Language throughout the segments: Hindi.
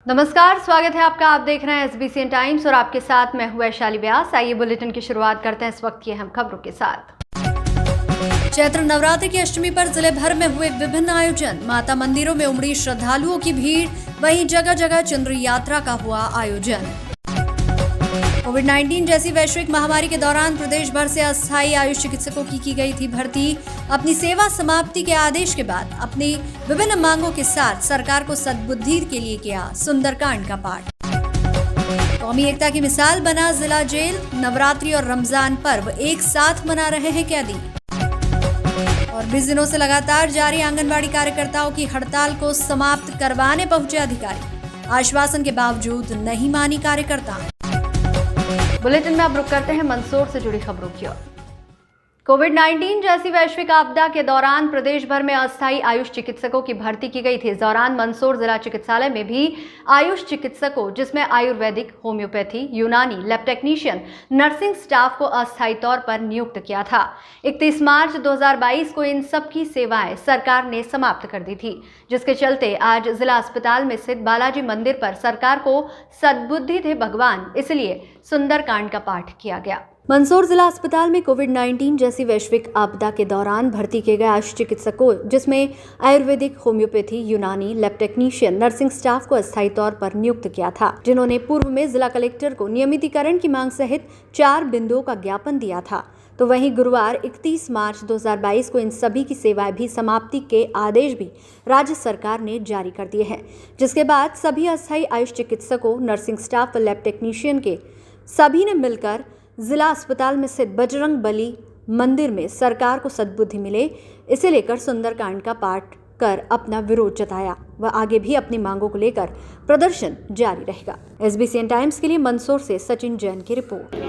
नमस्कार, स्वागत है आपका। आप देख रहे हैं SBCN टाइम्स और आपके साथ मैं हूं वैशाली व्यास। आइए बुलेटिन की शुरुआत करते हैं इस वक्त की अहम खबरों के साथ। चैत्र नवरात्र की अष्टमी पर जिले भर में हुए विभिन्न आयोजन। माता मंदिरों में उमड़ी श्रद्धालुओं की भीड़, वहीं जगह जगह चंद्र यात्रा का हुआ आयोजन। कोविड-19 जैसी वैश्विक महामारी के दौरान प्रदेश भर से अस्थायी आयुष चिकित्सकों की गई थी भर्ती। अपनी सेवा समाप्ति के आदेश के बाद अपनी विभिन्न मांगों के साथ सरकार को सद्बुद्धि के लिए किया सुंदरकांड का पाठ। कौमी एकता की मिसाल बना जिला जेल। नवरात्रि और रमजान पर्व एक साथ मना रहे हैं कैदी। और 20 दिनों से लगातार जारी आंगनबाड़ी कार्यकर्ताओं की हड़ताल को समाप्त करवाने पहुंचे अधिकारी। आश्वासन के बावजूद नहीं मानी कार्यकर्ता। बुलेटिन में अब रुक करते हैं मंदसौर से जुड़ी खबरों की ओर। कोविड-19 जैसी वैश्विक आपदा के दौरान प्रदेश भर में अस्थायी आयुष चिकित्सकों की भर्ती की गई थी। इस दौरान मंदसौर जिला चिकित्सालय में भी आयुष चिकित्सकों, जिसमें आयुर्वेदिक, होम्योपैथी, यूनानी, लैब टेक्नीशियन, नर्सिंग स्टाफ को अस्थायी तौर पर नियुक्त किया था। 31 मार्च 2022 को इन सब की सेवाएं सरकार ने समाप्त कर दी थी, जिसके चलते आज जिला अस्पताल में स्थित बालाजी मंदिर पर सरकार को सद्बुद्धि दे भगवान, इसलिए सुंदरकांड का पाठ किया गया। मंदसौर जिला अस्पताल में कोविड-19 जैसी वैश्विक आपदा के दौरान भर्ती किए गए आयुष चिकित्सकों, जिसमें आयुर्वेदिक, होम्योपैथी, यूनानी, लैब टेक्नीशियन, नर्सिंग स्टाफ को अस्थायी तौर पर नियुक्त किया था, जिन्होंने पूर्व में जिला कलेक्टर को नियमितीकरण की मांग सहित 4 बिंदुओं का ज्ञापन दिया था। तो वहीं गुरुवार 31 मार्च 2022 को इन सभी की सेवाएं भी समाप्ति के आदेश भी राज्य सरकार ने जारी कर दिए हैं, जिसके बाद सभी अस्थायी आयुष चिकित्सकों, नर्सिंग स्टाफ व लैब टेक्नीशियन के सभी ने मिलकर जिला अस्पताल में स्थित बजरंग बली मंदिर में सरकार को सद्बुद्धि मिले, इसे लेकर सुंदरकांड का पाठ कर अपना विरोध जताया व आगे भी अपनी मांगों को लेकर प्रदर्शन जारी रहेगा। SBCN टाइम्स के लिए मंदसौर से सचिन जैन की रिपोर्ट।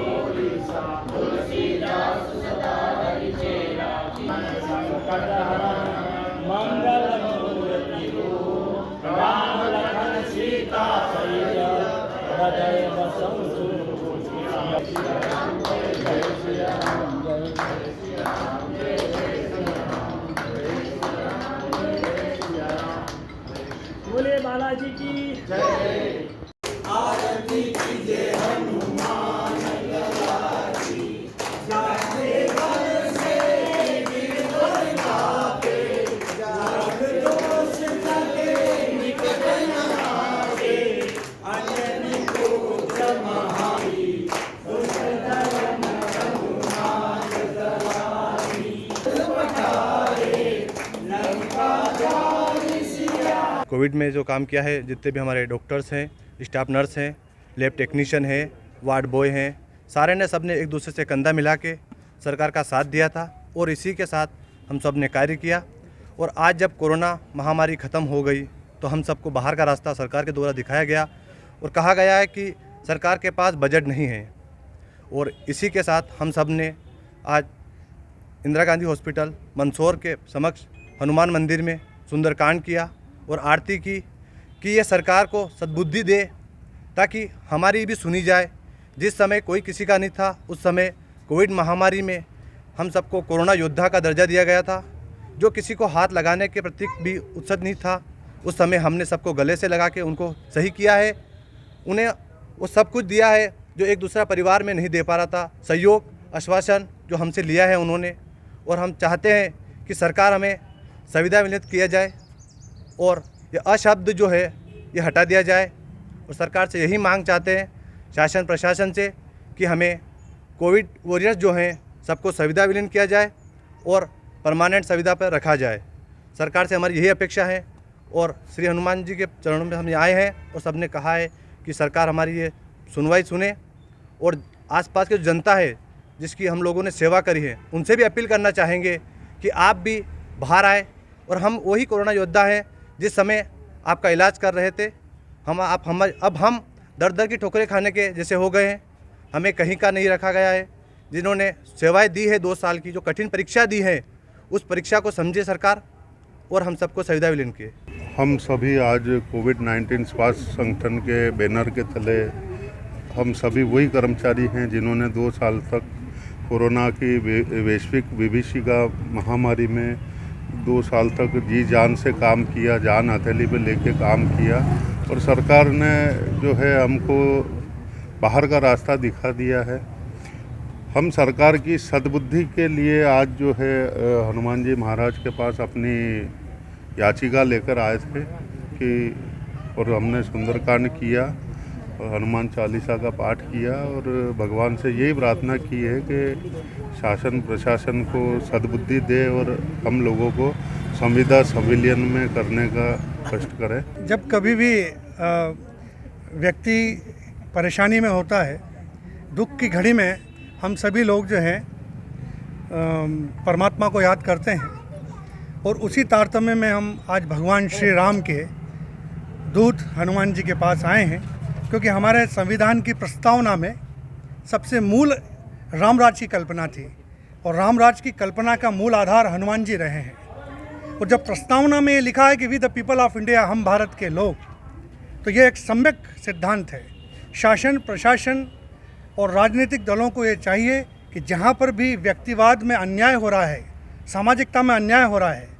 बोले बालाजी की जय। आरती कीजिए हनुमान लला की, जाते बरसे गिरधर कापे, जग दोष सके निकट न आवे, अंजनी पुत्र महारी, दुष्ट धर्म हनुमान दलानी, पठारे लंका जारी सिया। कोविड में जो काम किया है, जितने भी हमारे डॉक्टर्स हैं, स्टाफ नर्स हैं, लैब टेक्नीशियन हैं, वार्ड बॉय हैं, सारे ने सबने एक दूसरे से कंधा मिला के सरकार का साथ दिया था और इसी के साथ हम सब ने कार्य किया। और आज जब कोरोना महामारी ख़त्म हो गई तो हम सबको बाहर का रास्ता सरकार के द्वारा दिखाया गया और कहा गया है कि सरकार के पास बजट नहीं है। और इसी के साथ हम सब ने आज इंदिरा गांधी हॉस्पिटल मंदसौर के समक्ष हनुमान मंदिर में सुंदरकांड किया और आरती की कि ये सरकार को सद्बुद्धि दे ताकि हमारी भी सुनी जाए। जिस समय कोई किसी का नहीं था, उस समय कोविड महामारी में हम सबको कोरोना योद्धा का दर्जा दिया गया था। जो किसी को हाथ लगाने के प्रति भी उत्सुक नहीं था, उस समय हमने सबको गले से लगा के उनको सही किया है। उन्हें वो सब कुछ दिया है जो एक दूसरा परिवार में नहीं दे पा रहा था। सहयोग, आश्वासन जो हमसे लिया है उन्होंने, और हम चाहते हैं कि सरकार हमें सुविधा विनित किया जाए और ये अशब्द जो है ये हटा दिया जाए। और सरकार से यही मांग चाहते हैं, शासन प्रशासन से, कि हमें कोविड वॉरियर्स जो हैं सबको सुविधा विलीन किया जाए और परमानेंट सुविधा पर रखा जाए। सरकार से हमारी यही अपेक्षा है और श्री हनुमान जी के चरणों में हम आए हैं और सबने कहा है कि सरकार हमारी ये सुनवाई सुने। और आसपास की जो जनता है जिसकी हम लोगों ने सेवा करी है, उनसे भी अपील करना चाहेंगे कि आप भी बाहर आए और हम वही कोरोना योद्धा हैं जिस समय आपका इलाज कर रहे थे। अब हम दर दर की ठोकरें खाने के जैसे हो गए हैं। हमें कहीं का नहीं रखा गया है। जिन्होंने सेवाएं दी है 2 साल की, जो कठिन परीक्षा दी है, उस परीक्षा को समझे सरकार और हम सबको सुविधा विलीन किए। हम सभी आज कोविड-19 स्वास्थ्य संगठन के बैनर के तले हम सभी वही कर्मचारी हैं जिन्होंने 2 साल तक कोरोना की वैश्विक विभीषिका महामारी में 2 साल तक जी जान से काम किया, जान हथेली पे लेके काम किया। और सरकार ने जो है हमको बाहर का रास्ता दिखा दिया है। हम सरकार की सद्बुद्धि के लिए आज जो है हनुमान जी महाराज के पास अपनी याचिका लेकर आए थे कि और हमने सुंदरकांड किया और हनुमान चालीसा का पाठ किया और भगवान से यही प्रार्थना की है कि शासन प्रशासन को सद्बुद्धि दे और हम लोगों को संविदा संविलियन में करने का कष्ट करें। जब कभी भी व्यक्ति परेशानी में होता है, दुख की घड़ी में हम सभी लोग जो हैं परमात्मा को याद करते हैं और उसी तारतम्य में हम आज भगवान श्री राम के दूत हनुमान जी के पास आए हैं, क्योंकि हमारे संविधान की प्रस्तावना में सबसे मूल रामराज की कल्पना थी और रामराज की कल्पना का मूल आधार हनुमान जी रहे हैं। और जब प्रस्तावना में ये लिखा है कि we the people of India, हम भारत के लोग, तो ये एक सम्यक सिद्धांत है। शासन प्रशासन और राजनीतिक दलों को ये चाहिए कि जहाँ पर भी व्यक्तिवाद में अन्याय हो रहा है, सामाजिकता में अन्याय हो रहा है,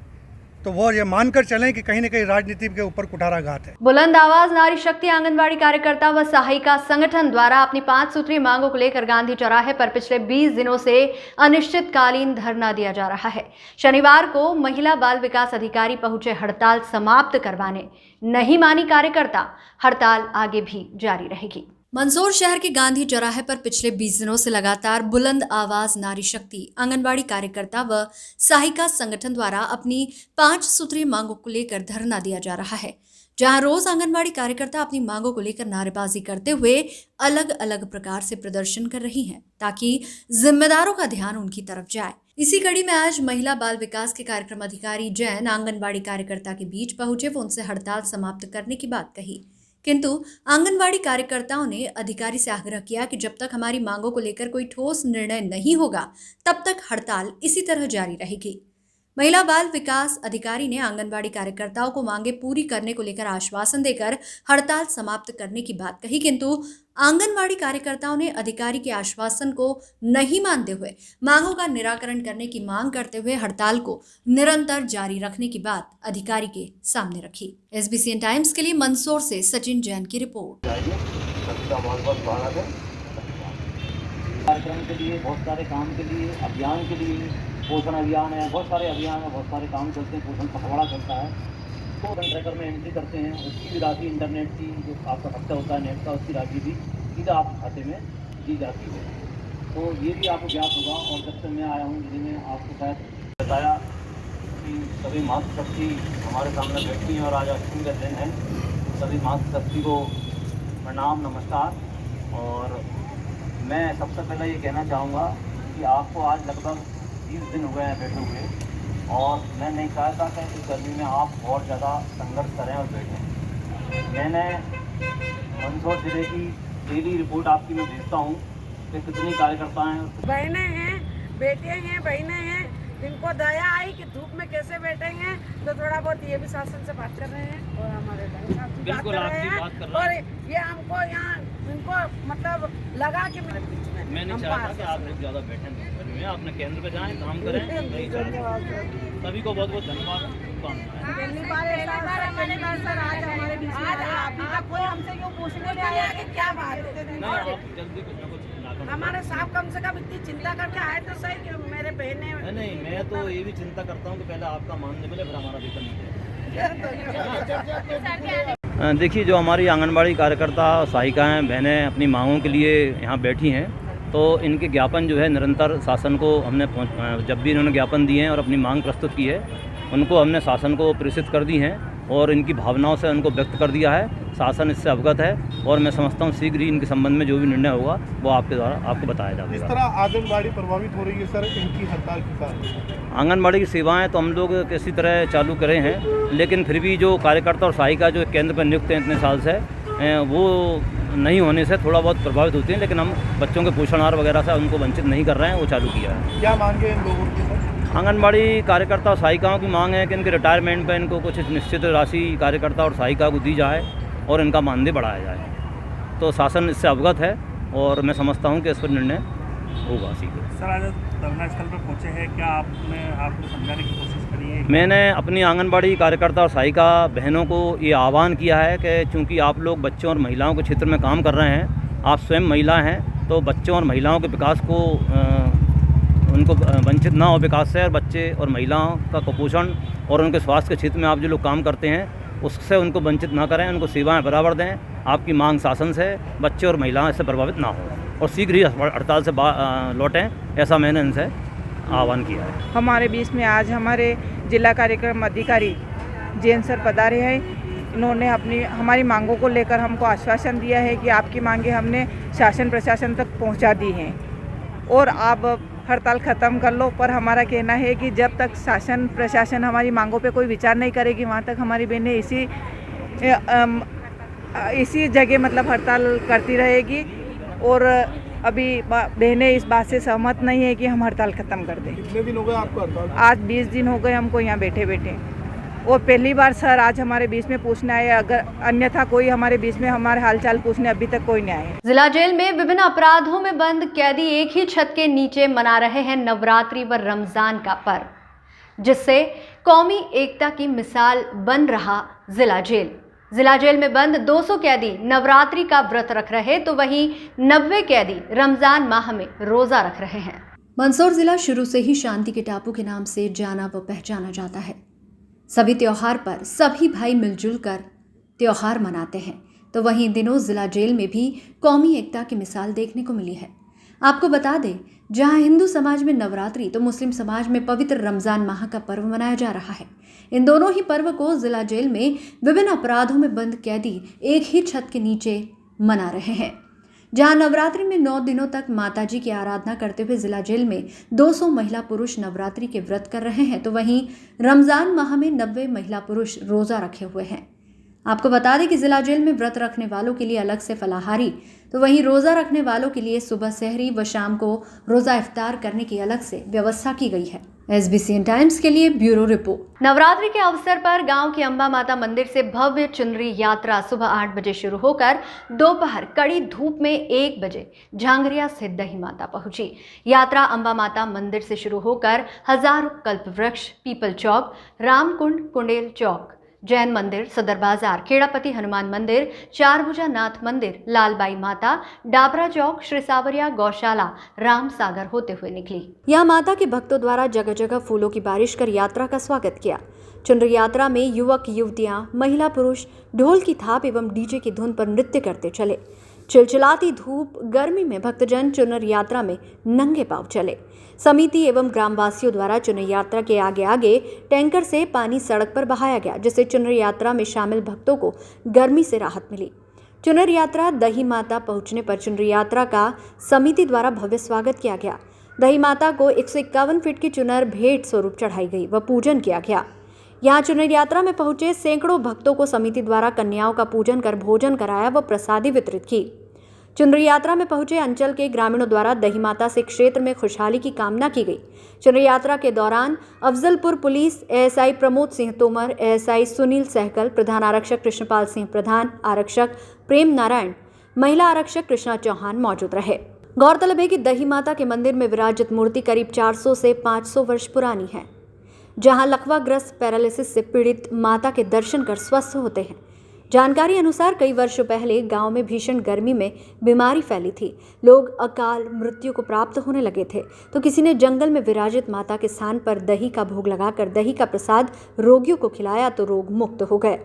तो वो ये मानकर चलें कि कहीं न कहीं राजनीति के ऊपर कुठाराघात है। बुलंद आवाज नारी शक्ति आंगनबाड़ी कार्यकर्ता व सहायिका संगठन द्वारा अपनी 5 सूत्रीय मांगों को लेकर गांधी चौराहे पर पिछले 20 दिनों से अनिश्चितकालीन धरना दिया जा रहा है। शनिवार को महिला बाल विकास अधिकारी पहुंचे हड़ताल समाप्त करवाने, नहीं मानी कार्यकर्ता, हड़ताल आगे भी जारी रहेगी। मंदसौर शहर के गांधी चौराहे पर पिछले 20 दिनों से लगातार बुलंद आवाज नारी शक्ति आंगनबाड़ी कार्यकर्ता व सहायिका संगठन द्वारा अपनी 5 सूत्रीय मांगों को लेकर धरना दिया जा रहा है, जहां रोज आंगनबाड़ी कार्यकर्ता अपनी मांगों को लेकर नारेबाजी करते हुए अलग अलग प्रकार से प्रदर्शन कर रही हैं, ताकि जिम्मेदारों का ध्यान उनकी तरफ जाए। इसी कड़ी में आज महिला बाल विकास के कार्यक्रम अधिकारी जैन आंगनबाड़ी कार्यकर्ता के बीच पहुंचे व उनसे हड़ताल समाप्त करने की बात कही, किंतु आंगनबाड़ी कार्यकर्ताओं ने अधिकारी से आग्रह किया कि जब तक हमारी मांगों को लेकर कोई ठोस निर्णय नहीं होगा, तब तक हड़ताल इसी तरह जारी रहेगी। महिला बाल विकास अधिकारी ने आंगनबाड़ी कार्यकर्ताओं को मांगे पूरी करने को लेकर आश्वासन देकर हड़ताल समाप्त करने की बात कही, किंतु आंगनबाड़ी कार्यकर्ताओं ने अधिकारी के आश्वासन को नहीं मानते हुए मांगों का निराकरण करने की मांग करते हुए हड़ताल को निरंतर जारी रखने की बात अधिकारी के सामने रखी। SBCN टाइम्स के लिए मंदसौर से सचिन जैन की रिपोर्ट। कार्यक्रम के लिए, बहुत सारे काम के लिए, अभियान के लिए, पोषण अभियान है, बहुत सारे अभियान है, बहुत सारे काम चलते हैं, पोषण पखवाड़ा चलता है, तो ट्रैकर में एंट्री करते हैं, उसकी भी राशि इंटरनेट की जो आपका खर्चा होता है नेट का, उसकी राशि भी सीधा आपके खाते में दी जाती है। तो ये भी आपको ज्ञात होगा। और जब से मैं आया हूँ दिल्ली में, आपको शायद बताया कि सभी मातृशक्ति हमारे सामने बैठी हैं और आज अष्टमी का दिन है। सभी मातृशक्ति को प्रणाम, नमस्कार। और मैं सबसे पहले ये कहना चाहूँगा कि आपको आज लगभग 20 दिन हो गए हैं बैठे हुए, और मैं नहीं चाहता कि इस गर्मी में आप बहुत ज़्यादा संघर्ष करें और बैठें। मैंने मंदसौर जिले की डेली रिपोर्ट आपकी मैं भेजता हूँ कि कितनी कार्यकर्ता हैं, बहनें हैं, बेटे हैं, बहनें हैं, जिनको दया आई कि धूप में कैसे बैठेंगे, तो थोड़ा बहुत ये भी शासन से बात कर रहे हैं और हमारे बिल्कुल आपकी बात कर रहे हैं। और ये हमको यहाँ इनको मतलब लगा कि मेरे बीच में मैं नहीं चाहता कि आप लोग ज़्यादा बैठें गर्मी में, अपने केंद्र पे जाएं, काम करें। नहीं चाहता। सभी को बहुत बहुत धन्यवाद। पहली बार सर आज हमारे बीच में आप कोई हमसे क्यों पूछने के आया कि क्या बात है? नहीं, आप जल्दी कुछ ना कुछ हमारे साहब कम से कम इतनी चिंता करके आए तो सही कि मेरे बहने। नहीं, मैं तो ये भी चिंता करता हूँ कि पहले आपका मानने मिले, फिर हमारा वेतन मिले। देखिए, जो हमारी आंगनबाड़ी कार्यकर्ता सहायिकाएँ बहनें अपनी मांगों के लिए यहाँ बैठी हैं, तो इनके ज्ञापन जो है निरंतर शासन को हमने जब भी इन्होंने ज्ञापन दिए हैं और अपनी मांग प्रस्तुत की है, उनको हमने शासन को प्रेषित कर दी हैं और इनकी भावनाओं से उनको व्यक्त कर दिया है। शासन इससे अवगत है और मैं समझता हूँ शीघ्र ही इनके संबंध में जो भी निर्णय होगा वो आपके द्वारा आपको बताया जाएगा। इस तरह आंगनबाड़ी प्रभावित हो रही है सर इनकी हड़ताल के कारण। आंगनबाड़ी की सेवाएं तो हम लोग किसी तरह चालू करे हैं, लेकिन फिर भी जो कार्यकर्ता और सहायिका जो केंद्र पर नियुक्त हैं इतने साल से, वो नहीं होने से थोड़ा बहुत प्रभावित होती हैं, लेकिन हम बच्चों के पोषण आहार वगैरह से उनको वंचित नहीं कर रहे हैं, वो चालू किया है। क्या मांगे इन लोगों की सर? आंगनबाड़ी कार्यकर्ता और सहायिकाओं की मांग है कि इनके रिटायरमेंट पर इनको कुछ निश्चित राशि कार्यकर्ता और सहायिका को दी जाए और इनका मानदेय बढ़ाया जाए। तो शासन इससे अवगत है और मैं समझता हूँ कि इस पर निर्णय होगा शीघ्र। सर धरना स्थल पर पहुंचे हैं, क्या आपने आपको समझाने की कोशिश करी है? मैंने अपनी आंगनबाड़ी कार्यकर्ता और सहायिका बहनों को ये आह्वान किया है कि चूँकि आप लोग बच्चों और महिलाओं के क्षेत्र में काम कर रहे हैं, आप स्वयं महिला हैं, तो बच्चों और महिलाओं के विकास को उनको वंचित ना हो विकास से, और बच्चे और महिलाओं का कुपोषण और उनके स्वास्थ्य के क्षेत्र में आप जो लोग काम करते हैं उससे उनको वंचित ना करें, उनको सेवाएं बराबर दें। आपकी मांग शासन से बच्चे और महिलाएं इससे प्रभावित ना हो और शीघ्र ही हड़ताल से लौटें, ऐसा मैंने इनसे आह्वान किया है। हमारे बीच में आज हमारे जिला कार्यक्रम अधिकारी जैन सर पधारे हैं। इन्होंने हमारी मांगों को लेकर हमको आश्वासन दिया है कि आपकी मांगें हमने शासन प्रशासन तक पहुंचा दी हैं और आप हड़ताल ख़त्म कर लो। पर हमारा कहना है कि जब तक शासन प्रशासन हमारी मांगों पे कोई विचार नहीं करेगी, वहाँ तक हमारी बहनें इसी जगह मतलब हड़ताल करती रहेगी। और अभी बहनें इस बात से सहमत नहीं है कि हम हड़ताल ख़त्म कर दें। कितने दिन हो गए आपको हड़ताल? आज 20 दिन हो गए हमको यहाँ बैठे बैठे, और पहली बार सर आज हमारे बीच में पूछने आए, अगर अन्यथा कोई हमारे बीच में हमारे हालचाल पूछने अभी तक कोई नहीं आया। जिला जेल में विभिन्न अपराधों में बंद कैदी एक ही छत के नीचे मना रहे हैं नवरात्रि व रमजान का पर्व, जिससे कौमी एकता की मिसाल बन रहा जिला जेल। जिला जेल में बंद 200 कैदी नवरात्रि का व्रत रख रहे, तो वहीं 90 कैदी रमजान माह में रोजा रख रहे हैं। मंदसौर जिला शुरू से ही शांति के टापू के नाम से जाना व पहचाना जाता है। सभी त्योहार पर सभी भाई मिलजुल कर त्योहार मनाते हैं, तो वहीं इन दिनों जिला जेल में भी कौमी एकता की मिसाल देखने को मिली है। आपको बता दें, जहां हिंदू समाज में नवरात्रि तो मुस्लिम समाज में पवित्र रमजान माह का पर्व मनाया जा रहा है। इन दोनों ही पर्व को जिला जेल में विभिन्न अपराधों में बंद कैदी एक ही छत के नीचे मना रहे हैं। जहां नवरात्रि में 9 दिनों तक माताजी की आराधना करते हुए जिला जेल में 200 महिला पुरुष नवरात्रि के व्रत कर रहे हैं, तो वहीं रमजान माह में 90 महिला पुरुष रोजा रखे हुए हैं। आपको बता दें कि जिला जेल में व्रत रखने वालों के लिए अलग से फलाहारी, तो वहीं रोजा रखने वालों के लिए सुबह सहरी व शाम को रोजा इफ्तार करने की अलग से व्यवस्था की गई है। SBCN टाइम्स के लिए ब्यूरो रिपोर्ट। नवरात्रि के अवसर पर गांव की अंबा माता मंदिर से भव्य चुनरी यात्रा सुबह 8 बजे शुरू होकर दोपहर कड़ी धूप में 1 बजे झांगरिया स्थित दही माता पहुंची। यात्रा अंबा माता मंदिर से शुरू होकर हजारों कल्प वृक्ष, पीपल चौक, रामकुंड, कुंडेल चौक, जैन मंदिर, सदर बाजार, खेड़ापति हनुमान मंदिर, चारभुजा नाथ मंदिर, लालबाई माता, डाबरा चौक, श्री सावरिया गौशाला, राम सागर होते हुए निकली। यहाँ माता के भक्तों द्वारा जगह जगह फूलों की बारिश कर यात्रा का स्वागत किया। चुनरी यात्रा में युवक युवतियां, महिला पुरुष ढोल की थाप एवं डीजे की धुन पर नृत्य करते चले। चिलचिलाती धूप गर्मी में भक्तजन चुनर यात्रा में नंगे पांव चले। समिति एवं ग्रामवासियों द्वारा चुनर यात्रा के आगे आगे टैंकर से पानी सड़क पर बहाया गया, जिससे चुनर यात्रा में शामिल भक्तों को गर्मी से राहत मिली। चुनर यात्रा दही माता पहुंचने पर चुनर यात्रा का समिति द्वारा भव्य स्वागत किया गया। दही माता को 151 फीट की चुनर भेंट स्वरूप चढ़ाई गई व पूजन किया गया। यहाँ चुनर यात्रा में पहुंचे सैकड़ों भक्तों को समिति द्वारा कन्याओं का पूजन कर भोजन कराया व प्रसादी वितरित की। चुनरी यात्रा में पहुंचे अंचल के ग्रामीणों द्वारा दही माता से क्षेत्र में खुशहाली की कामना की गई। चुनरी यात्रा के दौरान Afzalpur police ASI Pramod Singh Tomar, ASI Sunil Sehgal, प्रधान आरक्षक कृष्णपाल सिंह प्रधान, आरक्षक प्रेम नारायण, महिला आरक्षक कृष्णा चौहान मौजूद रहे। गौरतलब है कि दही माता के मंदिर में विराजित मूर्ति करीब 400 से 500 वर्ष पुरानी है, जहां लकवाग्रस्त पैरालिसिस से पीड़ित माता के दर्शन कर स्वस्थ होते हैं। जानकारी अनुसार कई वर्षों पहले गांव में भीषण गर्मी में बीमारी फैली थी। लोग अकाल मृत्यु को प्राप्त होने लगे थे, तो किसी ने जंगल में विराजित माता के स्थान पर दही का भोग लगाकर दही का प्रसाद रोगियों को खिलाया तो रोग मुक्त हो गए।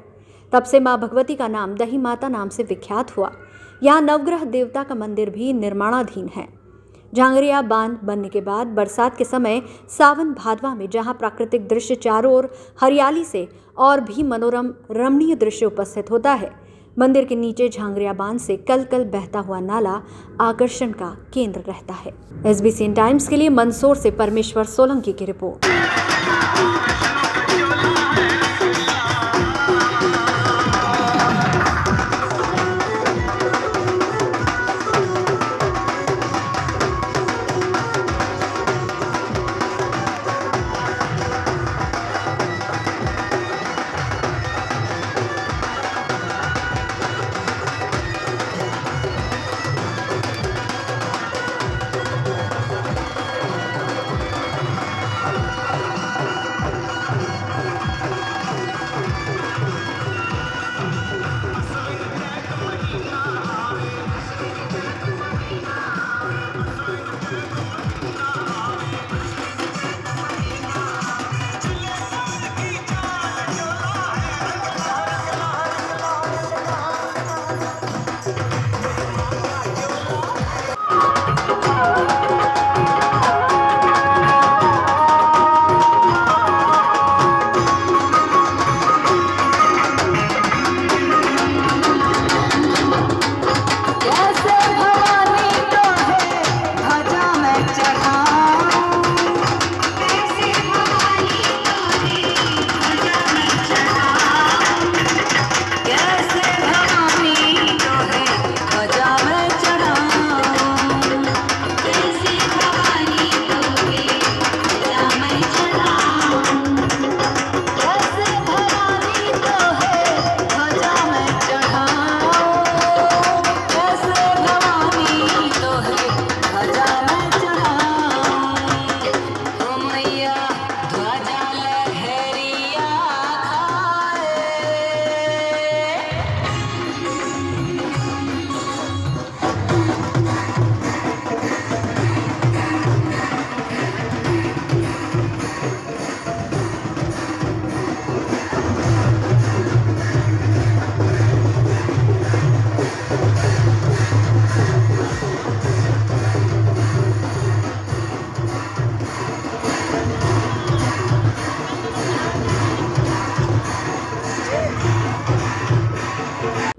तब से मां भगवती का नाम दही माता नाम से विख्यात हुआ। यहाँ नवग्रह देवता का मंदिर भी निर्माणाधीन है। झांगरिया बांध बनने के बाद बरसात के समय सावन भादवा में जहां प्राकृतिक दृश्य चारों ओर हरियाली से और भी मनोरम रमणीय दृश्य उपस्थित होता है, मंदिर के नीचे झांगरिया बांध से कल कल बहता हुआ नाला आकर्षण का केंद्र रहता है। SBCN टाइम्स के लिए मंदसौर से परमेश्वर सोलंकी की रिपोर्ट।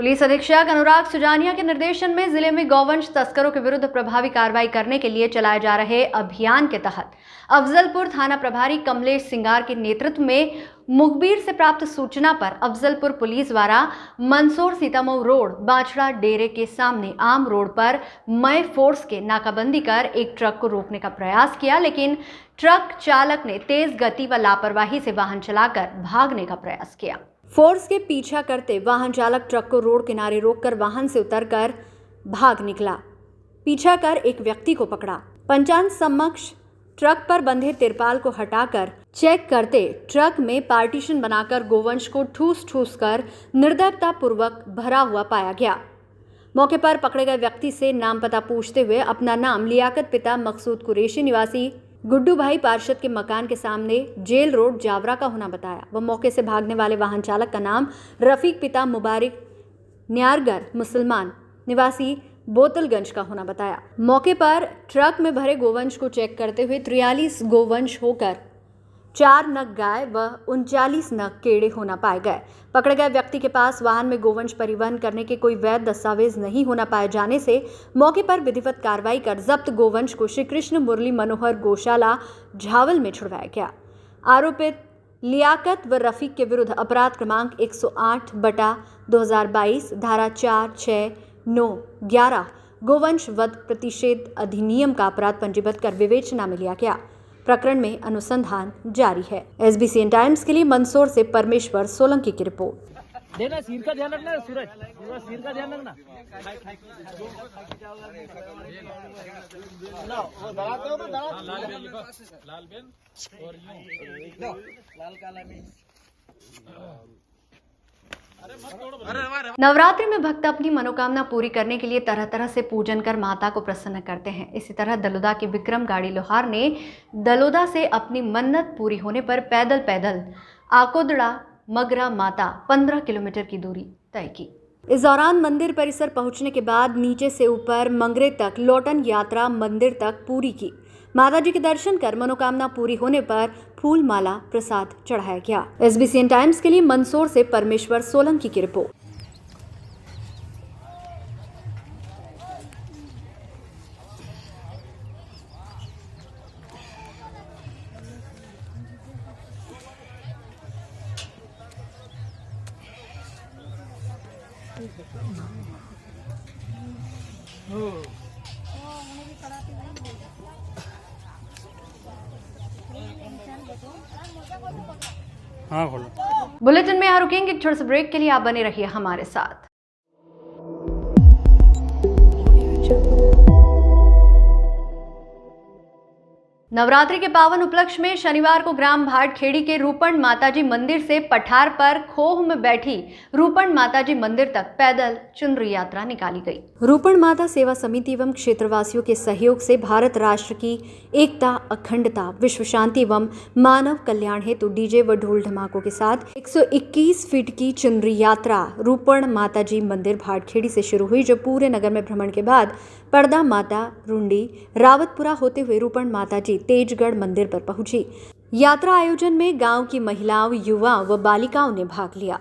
पुलिस अधीक्षक अनुराग सुजानिया के निर्देशन में जिले में गौवंश तस्करों के विरुद्ध प्रभावी कार्रवाई करने के लिए चलाए जा रहे अभियान के तहत अफजलपुर थाना प्रभारी कमलेश सिंगार के नेतृत्व में मुखबिर से प्राप्त सूचना पर अफजलपुर पुलिस द्वारा मंदसौर सीतामऊ रोड बाछड़ा डेरे के सामने आम रोड पर मय फोर्स के नाकाबंदी कर एक ट्रक को रोकने का प्रयास किया, लेकिन ट्रक चालक ने तेज गति व लापरवाही से वाहन चलाकर भागने का प्रयास किया। फोर्स के पीछा करते वाहन चालक ट्रक को रोड किनारे रोककर वाहन से उतरकर भाग निकला। पीछा कर एक व्यक्ति को पकड़ा। पंचायत समक्ष ट्रक पर बंधे तिरपाल को हटाकर चेक करते ट्रक में पार्टीशन बनाकर गोवंश को ठूस ठूस कर निर्दयता पूर्वक भरा हुआ पाया गया। मौके पर पकड़े गए व्यक्ति से नाम पता पूछते हुए अपना नाम लियाकत पिता मकसूद कुरैशी निवासी गुड्डू भाई पार्षद के मकान के सामने जेल रोड जावरा का होना बताया। वह मौके से भागने वाले वाहन चालक का नाम रफीक पिता मुबारक न्यारगर मुसलमान निवासी बोतलगंज का होना बताया। मौके पर ट्रक में भरे गोवंश को चेक करते हुए 43 गोवंश होकर 4 नग गाय व 39 नग केड़े होना पाए गए। पकड़े गए व्यक्ति के पास वाहन में गोवंश परिवहन करने के कोई वैध दस्तावेज नहीं होना पाए जाने से मौके पर विधिवत कार्रवाई कर जब्त गोवंश को श्री कृष्ण मुरली मनोहर गौशाला झावल में छुड़वाया गया। आरोपित लियाकत व रफीक के विरुद्ध अपराध क्रमांक 108/2022 धारा 4, 6, 9, 11 गोवंश वध प्रतिषेध अधिनियम का अपराध पंजीबद्ध कर विवेचना में लिया गया। प्रकरण में अनुसंधान जारी है। SBCN टाइम्स के लिए मंदसौर से परमेश्वर सोलंकी की रिपोर्ट। देना सिर का ध्यान रखना सूरज, पूरा सिर का ध्यान रखना। वो दराते हो तो लाल बेन और यूं लाल काला में। नवरात्रि में भक्त अपनी मनोकामना पूरी करने के लिए तरह तरह से पूजन कर माता को प्रसन्न करते हैं। इसी तरह दलोदा के विक्रम गाड़ी लोहार ने दलोदा से अपनी मन्नत पूरी होने पर पैदल आकोदड़ा मगरा माता 15 किलोमीटर की दूरी तय की। इस दौरान मंदिर परिसर पहुंचने के बाद नीचे से ऊपर मंगरे तक लौटन यात्रा मंदिर तक पूरी की। माता जी के दर्शन कर मनोकामना पूरी होने पर फूल माला प्रसाद चढ़ाया गया। SBCN टाइम्स के लिए मंदसौर से परमेश्वर सोलंकी की रिपोर्ट। हाँ खोलो। बुलेटिन में यहाँ रुकेंगे एक छोटे से ब्रेक के लिए, आप बने रहिए हमारे साथ। नवरात्रि के पावन उपलक्ष्य में शनिवार को ग्राम भाटखेड़ी के रूपण माताजी मंदिर से पठार पर खोह में बैठी रूपण माताजी मंदिर तक पैदल चुनरी यात्रा निकाली गई। रूपण माता सेवा समिति एवं क्षेत्रवासियों के सहयोग से भारत राष्ट्र की एकता, अखंडता, विश्व शांति एवं मानव कल्याण हेतु डीजे व ढोल धमाकों के साथ 121 फीट की चुनरी यात्रा रूपण माताजी मंदिर भाटखेड़ी से शुरू हुई, जो पूरे नगर में भ्रमण के बाद पर्दा माता, रुंडी, रावतपुरा होते हुए रूपण माताजी तेजगढ़ मंदिर पर पहुंची। यात्रा आयोजन में गांव की महिलाओं, युवाओं व बालिकाओं ने भाग लिया।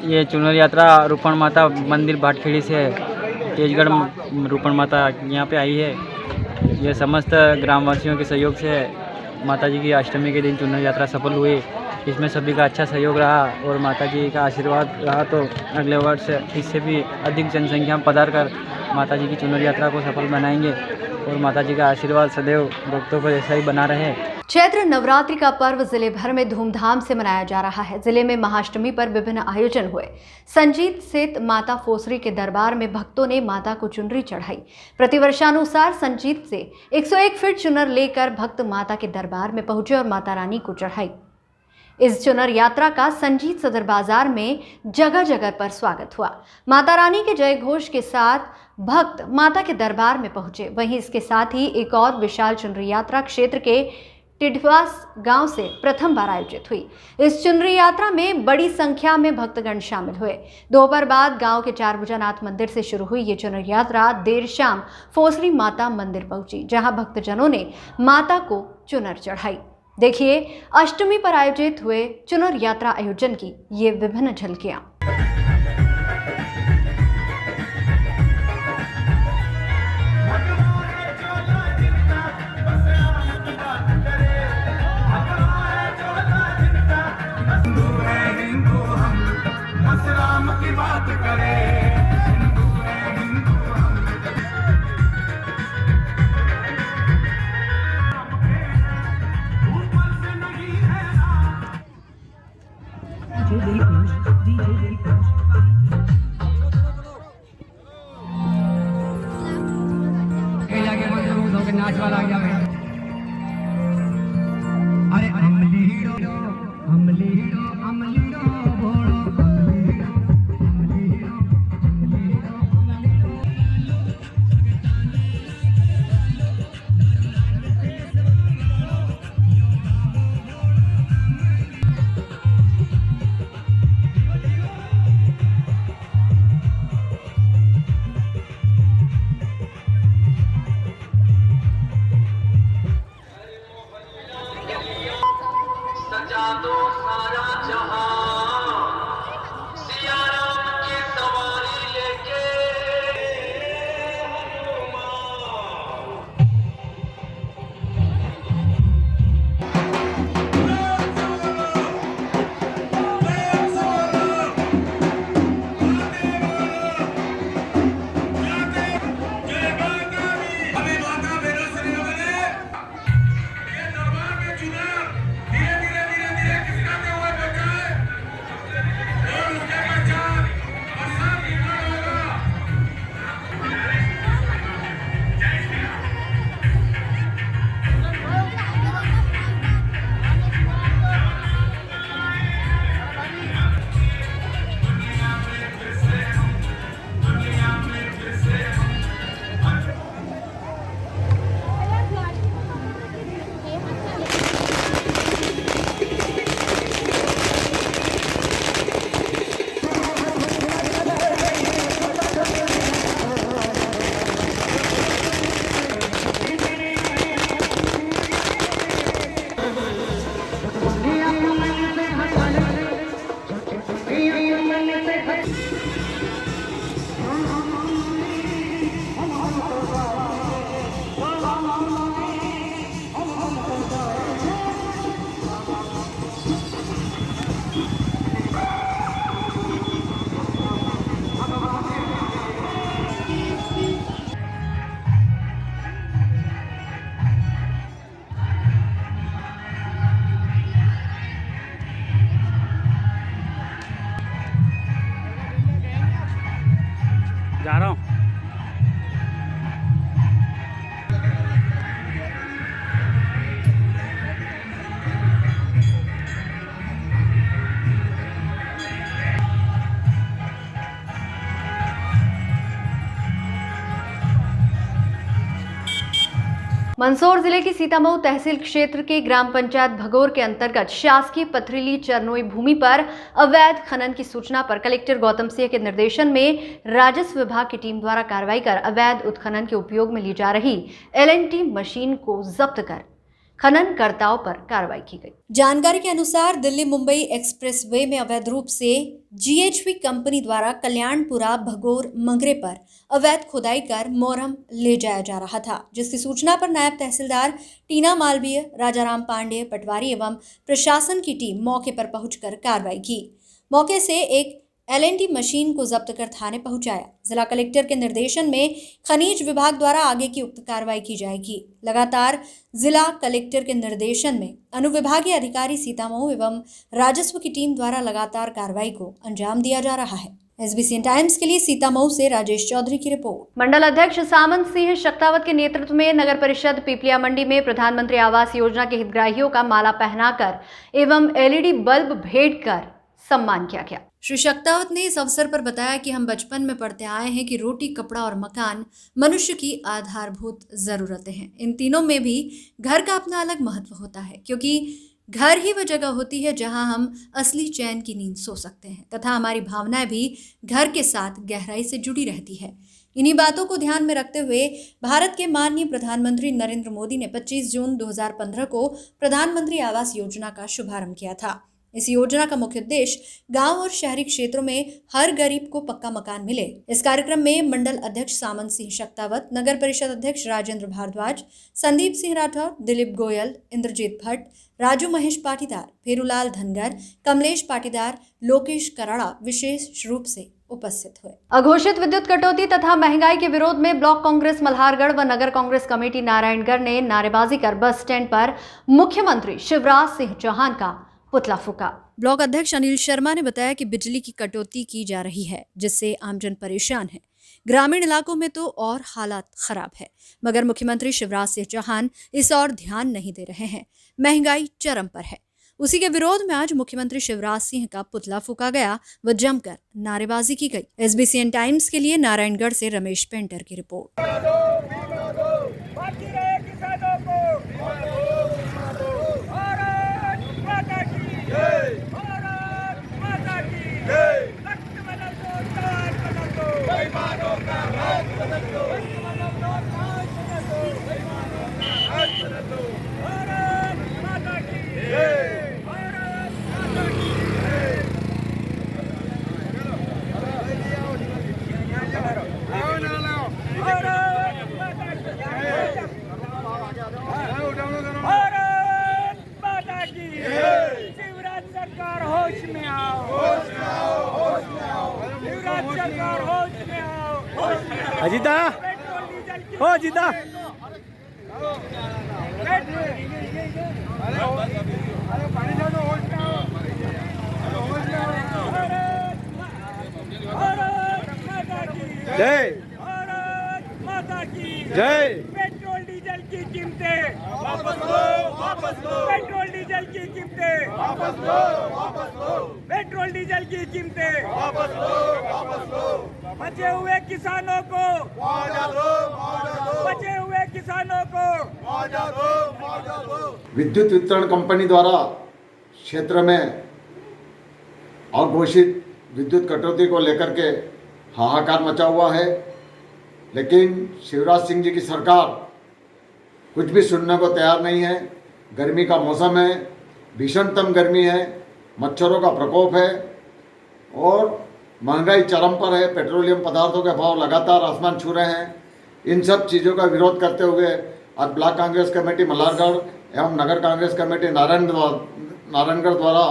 ये चुनर यात्रा रूपण माता मंदिर भाटखेड़ी से तेजगढ़ रूपण माता यहाँ पे आई है। ये समस्त ग्रामवासियों के सहयोग से माता जी की अष्टमी के दिन चुनर यात्रा सफल हुई। इसमें सभी का अच्छा सहयोग रहा और माता जी का आशीर्वाद रहा तो अगले वर्ष इससे भी अधिक जनसंख्या में पधार कर माता जी की चुनर यात्रा को सफल बनाएंगे और माता जी का आशीर्वाद सदैव भक्तों पर ऐसा ही बना रहे। चैत्र नवरात्रि का पर्व जिले भर में धूमधाम से मनाया जा रहा है। जिले में महाअष्टमी पर विभिन्न आयोजन हुए। संजीत स्थित माता फोसरी के दरबार में भक्तों ने माता को चुनरी चढ़ाई। प्रतिवर्षानुसार संजीत से 101 फीट चुनर लेकर भक्त माता के दरबार में पहुंचे और माता रानी को चढ़ाई। इस चुनर यात्रा का संजीत सदर बाजार में जगह जगह पर स्वागत हुआ। माता रानी के जय घोष के साथ भक्त माता के दरबार में पहुंचे। वहीं इसके साथ ही एक और विशाल चुनरी यात्रा क्षेत्र के टिडवास गांव से प्रथम बार आयोजित हुई। इस चुनरी यात्रा में बड़ी संख्या में भक्तगण शामिल हुए। दोपहर बाद गांव के चारभुजानाथ मंदिर से शुरू हुई ये चुनर यात्रा देर शाम फोसरी माता मंदिर पहुंची, जहां भक्तजनों ने माता को चुनर चढ़ाई। देखिए अष्टमी पर आयोजित हुए चुनर यात्रा आयोजन की ये विभिन्न झलकियां। जा रहा हूँ। मंदसौर जिले की सीतामऊ तहसील क्षेत्र के ग्राम पंचायत भगोर के अंतर्गत शासकीय पथरीली चरनोई भूमि पर अवैध खनन की सूचना पर कलेक्टर गौतम सिंह के निर्देशन में राजस्व विभाग की टीम द्वारा कार्रवाई कर अवैध उत्खनन के उपयोग में ली जा रही LNT मशीन को जब्त कर खननकर्ताओं पर कार्रवाई की गई। जानकारी के अनुसार दिल्ली मुंबई एक्सप्रेसवे में अवैध रूप से GHV कंपनी द्वारा कल्याणपुरा भगोर मंगरे पर अवैध खुदाई कर मोरम ले जाया जा रहा था, जिसकी सूचना पर नायब तहसीलदार टीना मालवीय, राजाराम पांडे, पटवारी एवं प्रशासन की टीम मौके पर पहुंचकर कार्रवाई की। मौके से एक LNT मशीन को जब्त कर थाने पहुंचाया। जिला कलेक्टर के निर्देशन में खनिज विभाग द्वारा आगे की उक्त कार्रवाई की जाएगी। लगातार जिला कलेक्टर के निर्देशन में अनुविभागीय अधिकारी सीतामऊ एवं राजस्व की टीम द्वारा लगातार कार्रवाई को अंजाम दिया जा रहा है। SBCN टाइम्स के लिए सीतामऊ से राजेश चौधरी की रिपोर्ट। मंडल अध्यक्ष सामंत सिंह शक्तावत के नेतृत्व में नगर परिषद पीपलिया मंडी में प्रधानमंत्री आवास योजना के हितग्राहियों का माला पहनाकर एवं LED बल्ब भेंट कर सम्मान किया गया। श्री शक्तावत ने इस अवसर पर बताया कि हम बचपन में पढ़ते आए हैं कि रोटी, कपड़ा और मकान मनुष्य की आधारभूत जरूरतें हैं। इन तीनों में भी घर का अपना अलग महत्व होता है, क्योंकि घर ही वह जगह होती है जहां हम असली चैन की नींद सो सकते हैं तथा हमारी भावनाएं भी घर के साथ गहराई से जुड़ी रहती है। इन्हीं बातों को ध्यान में रखते हुए भारत के माननीय प्रधानमंत्री नरेंद्र मोदी ने 25 जून 2015 को प्रधानमंत्री आवास योजना का शुभारंभ किया था। इस योजना का मुख्य उद्देश्य गांव और शहरी क्षेत्रों में हर गरीब को पक्का मकान मिले। इस कार्यक्रम में मंडल अध्यक्ष सामंत सिंह शक्तावत, नगर परिषद अध्यक्ष राजेंद्र भारद्वाज, संदीप सिंह राठौर, दिलीप गोयल, इंद्रजीत भट्ट, राजू महेश पाटीदार, फेरूलाल धनगर, कमलेश पाटीदार, लोकेश कराड़ा विशेष रूप से उपस्थित हुए। अघोषित विद्युत कटौती तथा महंगाई के विरोध में ब्लॉक कांग्रेस मल्हारगढ़ व नगर कांग्रेस कमेटी नारायणगढ़ ने नारेबाजी कर बस स्टैंड पर मुख्यमंत्री शिवराज सिंह चौहान का पुतला फूका। ब्लॉक अध्यक्ष अनिल शर्मा ने बताया कि बिजली की कटौती की जा रही है, जिससे आमजन परेशान है। ग्रामीण इलाकों में तो और हालात खराब है, मगर मुख्यमंत्री शिवराज सिंह चौहान इस और ध्यान नहीं दे रहे हैं। महंगाई चरम पर है। उसी के विरोध में आज मुख्यमंत्री शिवराज सिंह का पुतला फूका गया व जमकर नारेबाजी की गई। SBCN टाइम्स के लिए नारायणगढ़ से रमेश पेंटर की रिपोर्ट। अजीता हो अजीता जय जय। पेट्रोल डीजल की कीमतें वापस लो, वापस लो। पेट्रोल डीजल की कीमतें वापस लो, वापस लो। पेट्रोल डीजल की कीमतें वापस लो, वापस लो। बचे हुए किसानों को मुआवजा दो, मुआवजा दो। बचे हुए किसानों को मुआवजा दो, मुआवजा दो। विद्युत वितरण कंपनी द्वारा क्षेत्र में अघोषित विद्युत कटौती को लेकर के हाहाकार मचा हुआ है, लेकिन शिवराज सिंह जी की सरकार कुछ भी सुनने को तैयार नहीं है। गर्मी का मौसम है, भीषणतम गर्मी है, मच्छरों का प्रकोप है और महंगाई चरम पर है। पेट्रोलियम पदार्थों के भाव लगातार आसमान छू रहे हैं। इन सब चीज़ों का विरोध करते हुए आज ब्लॉक कांग्रेस कमेटी मल्हारगढ़ एवं नगर कांग्रेस कमेटी नारायणगढ़ द्वारा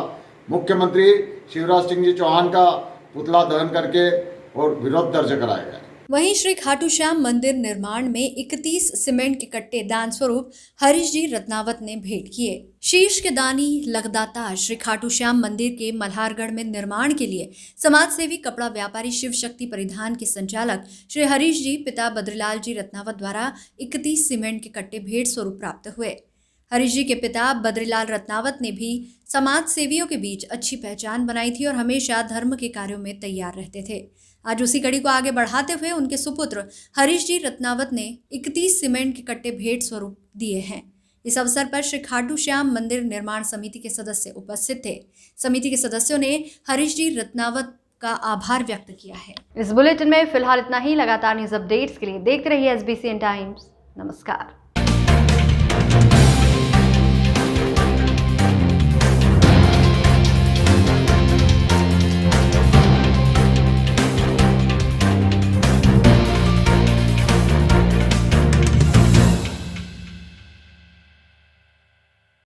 मुख्यमंत्री शिवराज सिंह जी चौहान का पुतला दहन करके और विरोध दर्ज कराया गया। वहीं श्री खाटू श्याम मंदिर निर्माण में 31 सीमेंट के कट्टे दान स्वरूप हरीश जी रत्नावत ने भेंट किए। शीश के दानी लगदाता श्री खाटू श्याम मंदिर के मल्हारगढ़ में निर्माण के लिए समाज सेवी कपड़ा व्यापारी शिव शक्ति परिधान के संचालक श्री हरीश जी पिता बद्रीलाल जी रत्नावत द्वारा 31 सीमेंट के कट्टे भेंट स्वरूप प्राप्त हुए। हरीश जी के पिता बद्रीलाल रत्नावत ने भी समाज सेवियों के बीच अच्छी पहचान बनाई थी और हमेशा धर्म के कार्यों में तैयार रहते थे। आज उसी कड़ी को आगे बढ़ाते हुए उनके सुपुत्र हरीश जी रत्नावत ने 31 सीमेंट के कट्टे भेंट स्वरूप दिए हैं। इस अवसर पर श्री खाटू श्याम मंदिर निर्माण समिति के सदस्य उपस्थित थे। समिति के सदस्यों ने हरीश जी रत्नावत का आभार व्यक्त किया है। इस बुलेटिन में फिलहाल इतना ही। लगातार न्यूज अपडेट्स के लिए देखते रहिए SBCN टाइम्स। नमस्कार।